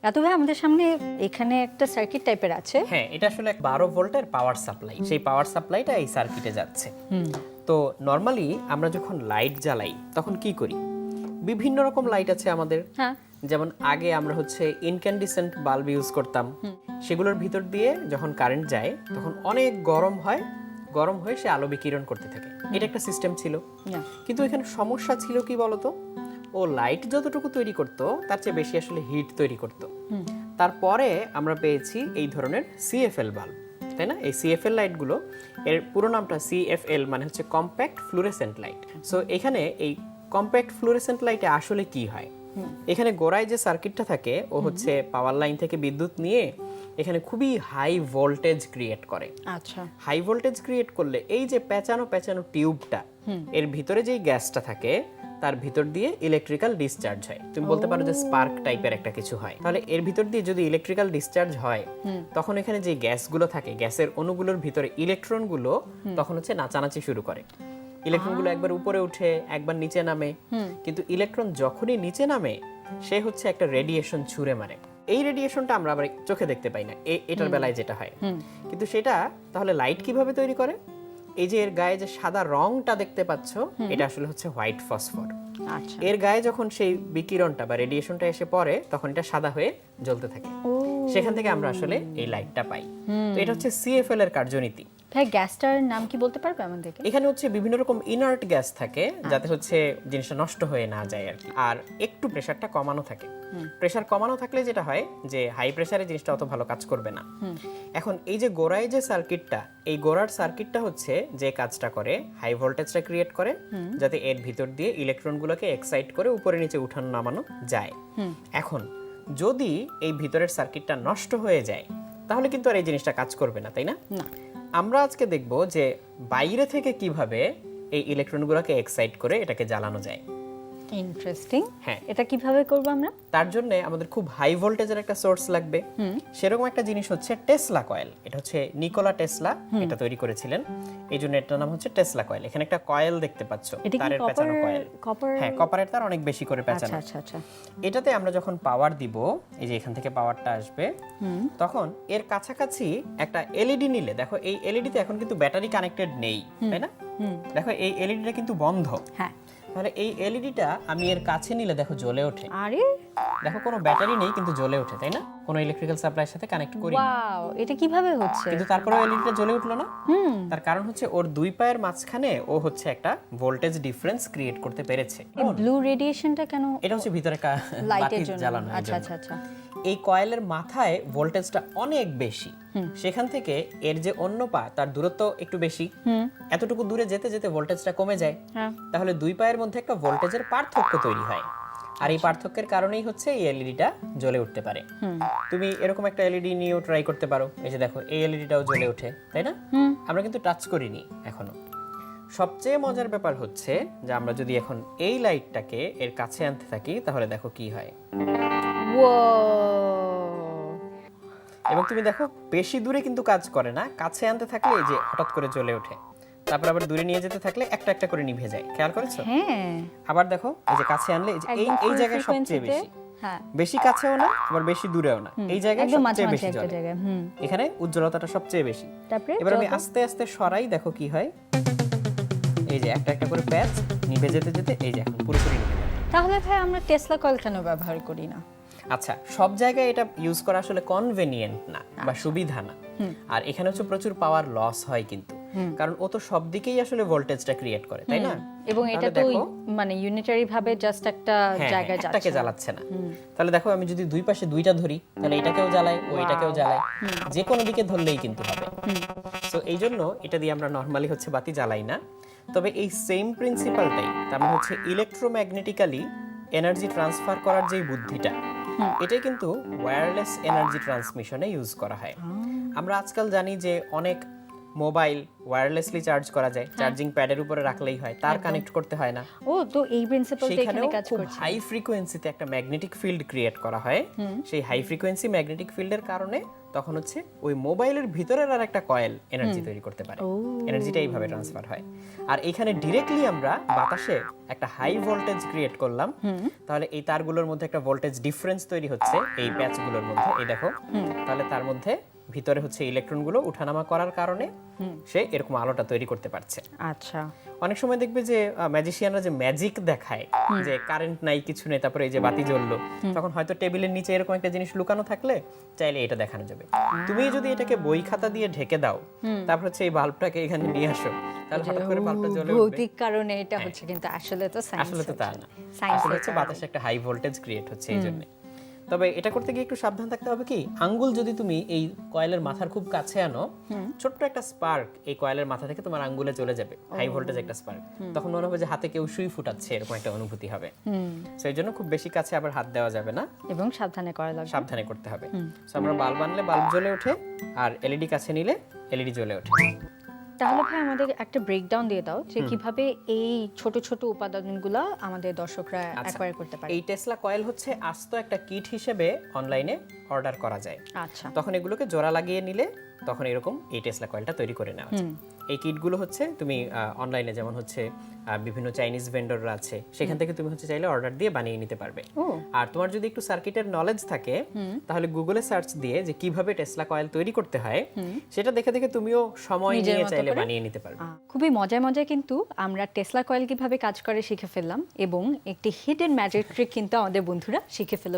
রাতু ভাই আমাদের সামনে এখানে একটা সার্কিট টাইপের আছে। হ্যাঁ, এটা আসলে 12 ভোল্টের পাওয়ার সাপ্লাই। সেই পাওয়ার সাপ্লাইটা এই সার্কিটে যাচ্ছে। তো নরমালি আমরা যখন লাইট জ্বালাই তখন কি করি? বিভিন্ন রকম লাইট আছে আমাদের। হ্যাঁ, যেমন আগে আমরা হচ্ছে ইনক্যান্ডিসেন্ট বাল্ব ইউজ করতাম। সেগুলোর ভিতর দিয়ে যখন কারেন্ট যায় তখন অনেক গরম হয়, গরম হয়ে সে আলো বিকিরণ করতে থাকে। এটা একটা সিস্টেম ছিল। না। কিন্তু এখানে সমস্যা ছিল কি বলতো? ও লাইট যতটুকু তৈরি করতো তার চেয়ে বেশি আসলে হিট তৈরি করতো। তারপরে আমরা পেয়েছি এই ধরনের সিএফএল বাল্ব, তাই না? এই সিএফএল লাইটগুলো, এর পুরো নামটা সিএফএল মানে হচ্ছে কম্প্যাক্ট ফ্লুরেসেন্ট লাইট। সো এখানে এই কম্প্যাক্ট ফ্লুরেসেন্ট লাইটে আসলে কি হয়? এখানে গোড়ায় যে সার্কিটটা থাকে ও হচ্ছে পাওয়ার লাইন থেকে বিদ্যুৎ নিয়ে এখানে খুবই হাই ভোল্টেজ ক্রিয়েট করে। আচ্ছা, হাই ভোল্টেজ ক্রিয়েট করলে এই যে পেঁচানো পেঁচানো টিউবটা, এর ভিতরে যেই গ্যাসটা থাকে তার ভিতর দিয়ে ইলেকট্রিক্যাল ডিসচার্জ হয়। তুমি বলতে পারো যে স্পার্ক টাইপের একটা কিছু হয়। তাহলে এর ভিতর দিয়ে যদি ইলেকট্রিক্যাল ডিসচার্জ হয় তখন এখানে যে গ্যাসগুলো থাকে, গ্যাসের অণুগুলোর ভিতরে ইলেকট্রনগুলো তখন হচ্ছে নাচানাচি শুরু করে। ইলেকট্রনগুলো একবার উপরে উঠে একবার নিচে নামে। কিন্তু ইলেকট্রন যখনই নিচে নামে সে হচ্ছে একটা রেডিয়েশন ছুঁড়ে মারে। এই রেডিয়েশনটা আমরা আবার চোখে দেখতে পাই না, এটার বেলায় যেটা হয়। কিন্তু সেটা তাহলে লাইট কিভাবে তৈরি করে? এই যে এর গায়ে যে সাদা রংটা দেখতে পাচ্ছ, এটা আসলে হচ্ছে হোয়াইট ফসফর। আচ্ছা। এর গায়ে যখন সেই বিকিরণটা বা রেডিয়েশনটা এসে পড়ে তখন এটা সাদা হয়ে জ্বলতে থাকে। সেখান থেকে আমরা আসলে এই লাইটটা পাই। তো এটা হচ্ছে সিএফএল এর কার্যনীতি। ভাই গ্যাসটার নাম কি বলতে পারবে আমাদেরকে? এখানে হচ্ছে বিভিন্ন রকম ইনার্ট গ্যাস থাকে যাতে হচ্ছে জিনিসটা নষ্ট হয়ে না যায় আর কি। আর একটু প্রেসারটা কমানো থাকে। প্রেসার কমানো থাকলে যেটা হয় যে হাই প্রেসারে জিনিসটা অত ভালো কাজ করবে না। এখন এই যে গোড়ায় যে সার্কিটটা, এই গোড়ার সার্কিটটা হচ্ছে যে কাজটা করে হাই ভোল্টেজটা ক্রিয়েট করে যাতে এর ভিতর দিয়ে ইলেকট্রনগুলোকে এক্সাইট করে উপরে নিচে উঠানো নামানো যায়। এখন যদি এই ভিতরের সার্কিটটা নষ্ট হয়ে যায় তাহলে কিন্তু আর এই জিনিসটা কাজ করবে না, তাই না? না। আমরা আজকে দেখব যে বাইরে থেকে কিভাবে এই ইলেকট্রনগুলোকে এক্সাইট করে এটাকে জ্বালানো যায়। ইন্টারেস্টিং। হ্যাঁ, এটা কিভাবে করব আমরা? তার জন্য আমাদের খুব হাই ভোল্টেজের একটা সোর্স লাগবে। সেরকম একটা জিনিস হচ্ছে টেসলা কয়েল। এটা হচ্ছে নিকোলা টেসলা এটা তৈরি করেছিলেন, এই জন্য এটার নাম হচ্ছে টেসলা কয়েল। এখানে একটা কয়েল দেখতে পাচ্ছ, এটা কি তারের পেঁচানো কয়েল। কপার? হ্যাঁ, কপারের তার অনেক বেশি করে আচ্ছা পেঁচানো। আচ্ছা আচ্ছা। এটাতে আমরা যখন পাওয়ার দিব, এই যে এখান থেকে পাওয়ারটা আসবে, তখন এর কাছাকাছি একটা এলইডি নিলে, দেখো এই এলইডিতে এখন কিন্তু ব্যাটারি কানেক্টেড নেই, তাই না? দেখো এই এলইডিটা কিন্তু বন্ধ। হ্যাঁ। তাহলে এই এলইডিটা আমি এর কাছে নিলে দেখো জ্বলে ওঠে। আরে দেখো কোনো ব্যাটারি নেই কিন্তু জ্বলে ওঠে, তাই না? কোনো ইলেকট্রিক্যাল সাপ্লাইয়ের সাথে কানেক্ট করি না। ওয়াও, এটা কিভাবে হচ্ছে? কিন্তু তারপরেও এলইডিটা জ্বলে উঠলো না। তার কারণ হচ্ছে ওর দুই পায়ের মাঝখানে ও হচ্ছে একটা ভোল্টেজ ডিফারেন্স ক্রিয়েট করতে পেরেছে। এই ব্লু রেডিয়েশনটা কেন? এটা হচ্ছে ভিতরে লাইটের বাতি জন্য। জ্বালানো। আচ্ছা আচ্ছা আচ্ছা। এই কয়েলের মাথায় ভোল্টেজটা অনেক বেশি, সেখান থেকে এর যে অন্য পা তার দূরত্ব একটু বেশি, এতটুকু দূরে যেতে যেতে ভোল্টেজটা কমে যায়। হ্যাঁ। তাহলে দুই পায়ের মধ্যে একটা ভোল্টেজের পার্থক্য তৈরি হয়, আর এই পার্থক্যের কারণেই হচ্ছে এই এলইডিটা জ্বলে উঠতে পারে। তুমি এরকম একটা এলইডি নিয়েও ট্রাই করতে পারো। এই যে দেখো এই এলইডিটাও জ্বলে ওঠে, তাই না? আমরা কিন্তু টাচ করিনি এখনো। সবচেয়ে মজার ব্যাপার হচ্ছে যে আমরা যদি এখন এই লাইটটাকে এর কাছে আনতে থাকি তাহলে দেখো কি হয়। এবং তুমি দেখো বেশি দূরে কিন্তু কাজ করে না, কাছে আনতে থাকলে এই যে হঠাৎ করে জ্বলে ওঠে, তারপর আবার দূরে নিয়ে যেতে থাকলে একটা একটা করে নিভে যায়। খেয়াল করেছো? হ্যাঁ। আবার দেখো এই যে কাছে আনলে এই যে এই জায়গায় সবচেয়ে বেশি, হ্যাঁ, বেশি কাছেও না আবার বেশি দূরেও না, এই জায়গায় একদম সবচেয়ে মাঝামাঝি বেশি একটা জ্বলে। জায়গায়। এখানে উজ্জ্বলতাটা সবচেয়ে বেশি। তারপরে এবার আমি আস্তে আস্তে সরাই, দেখো কি হয়। এই যে একটা একটা করে প্যাচ নিভে যেতে যেতে এই যে এখন পুরোপুরি নিভে যাবে। তাহলে ভাই আমরা টেসলা কয়েল কেন ব্যবহার করি না? আচ্ছা, সব জায়গায় এটা ইউজ করা আসলে কনভেনিয়েন্ট না বা সুবিধা না। আর এখানে হচ্ছে প্রচুর পাওয়ার লস হয় কিন্তু, কারণ ও তো সব দিকেই আসলে ভোল্টেজটা ক্রিয়েট করে, তাই না? এবং এটা তাহলে তো দেখো, মানে ইউনিটারি ভাবে জাস্ট একটা হ্যাঁ, জায়গায় একটাকে যাচ্ছে। জ্বালাচ্ছে না। তাহলে দেখো আমি যদি দুই পাশে দুইটা ধরি তাহলে এটাকেও জ্বালাই ওইটাকেও জ্বালাই, যে কোনো দিকে ধরলেই কিন্তু হবে। সো এই জন্য এটা দিয়ে আমরা নরমালি হচ্ছে বাতি জ্বালাই না। তবে এই সেম প্রিন্সিপালটাই, তার মানে হচ্ছে ইলেকট্রোম্যাগনেটিক্যালি এনার্জি ট্রান্সফার করার যে বুদ্ধিটা, এটাই কিন্তু ওয়্যারলেস এনার্জি ট্রান্সমিশনে ইউজ করা হয়। আমরা আজকাল জানি যে অনেক মোবাইল ওয়্যারলেসলি চার্জ করা যায়, চার্জিং প্যাডের উপরে রাখলেই হয়, তার কানেক্ট করতে হয় না। ও তো এই প্রিন্সিপালটা এখানে সেখানেও কাজ খুব করছে। হাই ফ্রিকোয়েন্সিতে একটা ম্যাগনেটিক ফিল্ড ক্রিয়েট করা হয়। সেই হাই ফ্রিকোয়েন্সি ম্যাগনেটিক ফিল্ডের কারণে তখন হচ্ছে ওই মোবাইলের ভিতরের আর একটা কয়েল এনার্জি তৈরি করতে পারে, এনার্জিটা এইভাবে ট্রান্সফার হয়। আর এখানে ডিরেক্টলি আমরা বাতাসে একটা হাই ভোল্টেজ ক্রিয়েট করলাম, তাহলে এই তারগুলোর মধ্যে একটা ভোল্টেজ ডিফারেন্স তৈরি হচ্ছে এই প্যাচগুলোর মধ্যে, এই দেখো। তাহলে তার মধ্যে ভিতরে হচ্ছে ইলেকট্রনগুলো উঠানামা করার কারণে সে এরকম আলোটা তৈরি করতে পারছে। আচ্ছা, অনেক সময় দেখবে যে ম্যাজিশিয়ানরা যে ম্যাজিক দেখায়, যে কারেন্ট নাই কিছু নেই, তারপরে এই যে বাতি জ্বললো, তখন হয়তো টেবিলের নিচে এরকম একটা জিনিস লুকানো থাকলে চাইলে এটা দেখানো যাবে। তুমি যদি এটাকে বই খাতা দিয়ে ঢেকে দাও, তারপর হচ্ছে এই বাল্বটাকে এখানে নিয়ে আসো, তাহলে হঠাৎ করে বাল্বটা জ্বলে উঠবে। ভৌতিক কারণে এটা হচ্ছে, কিন্তু আসলে তো সায়েন্স। আসলে তো তা না, সায়েন্স আসলে হচ্ছে বাতাসে একটা হাই ভোল্টেজ ক্রিয়েট হচ্ছে এই জন্য। তবে এটা করতে গিয়ে একটু সাবধান থাকতে হবে কি, আঙ্গুল যদি তুমি এই কয়েলের মাথার খুব কাছে আনো, ছোট্ট একটা স্পার্ক এই কয়েলের মাথা থেকে তোমার আঙ্গুলে চলে যাবে, হাই ভোল্টেজ একটা স্পার্ক। তখন মনে হবে যে হাতে কেউ সুই ফুটাচ্ছে, এরকম একটা অনুভূতি হবে। সেই জন্য খুব বেশি কাছে আবার হাত দেওয়া যাবে না, এবং সাবধানে করা লাগবে। সাবধানে করতে হবে। সো আমরা বাল্ব আনলে বাল্ব জ্বলে ওঠে, আর এলইডি কাছে নিলে এলইডি জ্বলে ওঠে। তাহলে ভাই আমাদের একটা ব্রেকডাউন দিয়ে দাও যে কিভাবে এই ছোট ছোট উপাদানগুলো আমাদের দর্শকরা অ্যাকোয়ার করতে পারে। এই টেসলা কয়েল হচ্ছে আস্ত একটা কিট হিসেবে অনলাইনে অর্ডার করা যায়। আচ্ছা, তখন এগুলোকে জোড়া লাগিয়ে নিলে তখন এরকম এই টেসলা কয়েলটা তৈরি করে নেওয়া যায়। এই কিটগুলো হচ্ছে তুমি অনলাইনে যেমন হচ্ছে বিভিন্ন চাইনিজ ভেন্ডররা আছে, সেখান থেকে তুমি হচ্ছে চাইলে অর্ডার দিয়ে বানিয়ে নিতে পারবে। আর তোমার যদি একটু সার্কিটের নলেজ থাকে, তাহলে গুগলে সার্চ দিয়ে যে কিভাবে টেসলা কয়েল তৈরি করতে হয় সেটা দেখে দেখে তুমিও সময় নিয়ে চাইলে বানিয়ে নিতে পারবে। খুবই মজায় মজায় কিন্তু আমরা টেসলা কয়েল কিভাবে কাজ করে শিখে ফেললাম, এবং একটি হিডেন ম্যাজিক ট্রিক কিন্তু আমাদের বন্ধুরা শিখে ফেলল।